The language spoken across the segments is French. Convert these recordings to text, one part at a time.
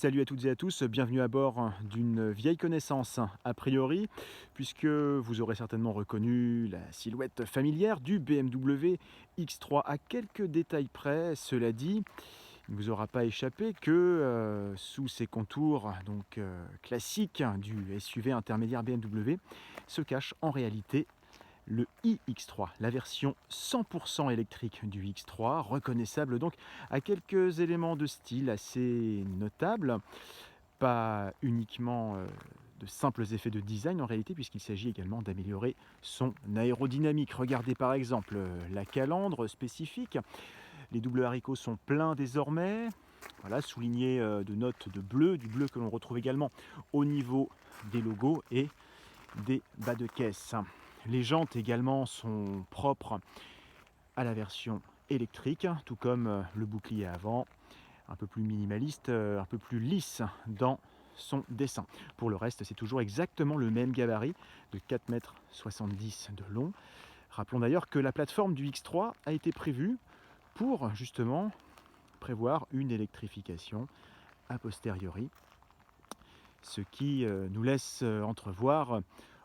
Salut à toutes et à tous, bienvenue à bord d'une vieille connaissance a priori, puisque vous aurez certainement reconnu la silhouette familière du BMW X3 à quelques détails près. Cela dit, il ne vous aura pas échappé que sous ces contours classiques du SUV intermédiaire BMW se cache en réalité le iX3, la version 100% électrique du X3, reconnaissable donc à quelques éléments de style assez notables, pas uniquement de simples effets de design en réalité, puisqu'il s'agit également d'améliorer son aérodynamique. Regardez par exemple la calandre spécifique, les doubles haricots sont pleins désormais, voilà, soulignés de notes de bleu, du bleu que l'on retrouve également au niveau des logos et des bas de caisse. Les jantes également sont propres à la version électrique, tout comme le bouclier avant, un peu plus minimaliste, un peu plus lisse dans son dessin. Pour le reste, c'est toujours exactement le même gabarit de 4,70 m de long. Rappelons d'ailleurs que la plateforme du X3 a été prévue pour justement prévoir une électrification a posteriori, ce qui nous laisse entrevoir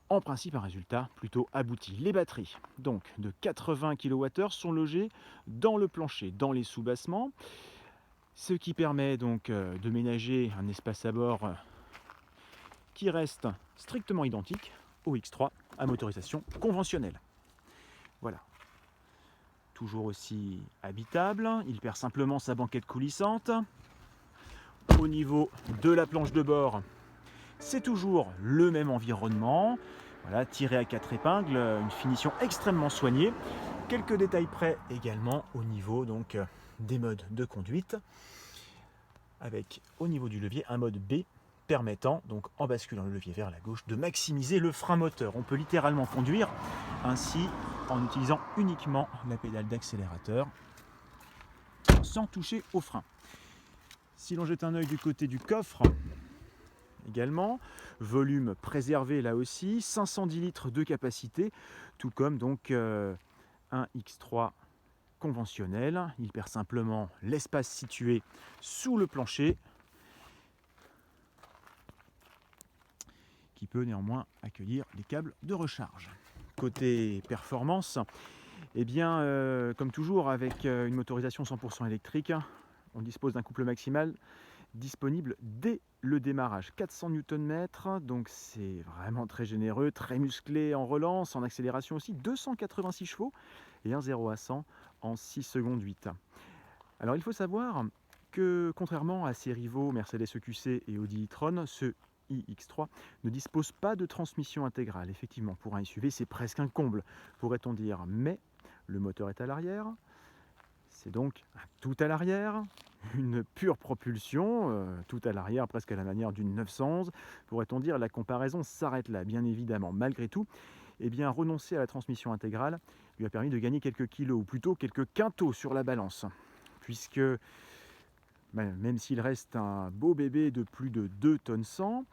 en principe un résultat plutôt abouti. Les batteries donc de 80 kWh sont logées dans le plancher, dans les sous-bassements, ce qui permet donc de ménager un espace à bord qui reste strictement identique au X3 à motorisation conventionnelle. Voilà. Toujours aussi habitable, il perd simplement sa banquette coulissante. Au niveau de la planche de bord, c'est toujours le même environnement. Voilà, tiré à 4 épingles, une finition extrêmement soignée. Quelques détails près également au niveau des modes de conduite, avec au niveau du levier un mode B permettant, donc en basculant le levier vers la gauche, de maximiser le frein moteur. On peut littéralement conduire ainsi en utilisant uniquement la pédale d'accélérateur sans toucher au frein. Si l'on jette un œil du côté du coffre, également, volume préservé là aussi, 510 litres de capacité, tout comme un X3 conventionnel. Il perd simplement l'espace situé sous le plancher, qui peut néanmoins accueillir les câbles de recharge. Côté performance, comme toujours avec une motorisation 100% électrique, on dispose d'un couple maximal disponible dès le démarrage, 400 Nm, donc c'est vraiment très généreux, très musclé en relance, en accélération aussi, 286 chevaux et un 0 à 100 en 6 secondes 8. Alors il faut savoir que contrairement à ses rivaux Mercedes EQC et Audi e-tron, ce iX3 ne dispose pas de transmission intégrale. Effectivement, pour un SUV, c'est presque un comble, pourrait-on dire, mais le moteur est à l'arrière, c'est donc un tout à l'arrière, une pure propulsion, tout à l'arrière, presque à la manière d'une 911. Pourrait-on dire, la comparaison s'arrête là, bien évidemment. Malgré tout, renoncer à la transmission intégrale lui a permis de gagner quelques kilos, ou plutôt quelques quintaux sur la balance, puisque même s'il reste un beau bébé de plus de 2 tonnes 100,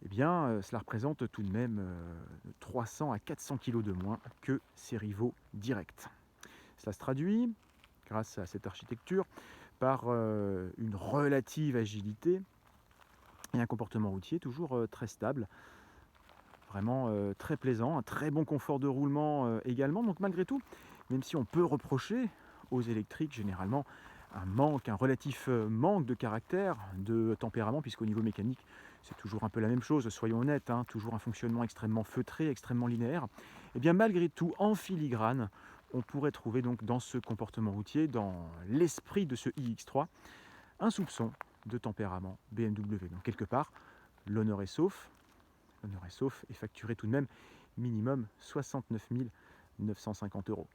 cela représente tout de même 300 à 400 kg de moins que ses rivaux directs. Cela se traduit, grâce à cette architecture, par une relative agilité et un comportement routier toujours très stable, vraiment très plaisant, un très bon confort de roulement également. Donc malgré tout, même si on peut reprocher aux électriques généralement un relatif manque de caractère, de tempérament, puisqu'au niveau mécanique, c'est toujours un peu la même chose, soyons honnêtes, toujours un fonctionnement extrêmement feutré, extrêmement linéaire, malgré tout, en filigrane, on pourrait trouver donc dans ce comportement routier, dans l'esprit de ce iX3, un soupçon de tempérament BMW. Donc quelque part, l'honneur est sauf. L'honneur est sauf et facturé tout de même minimum 69 950 €.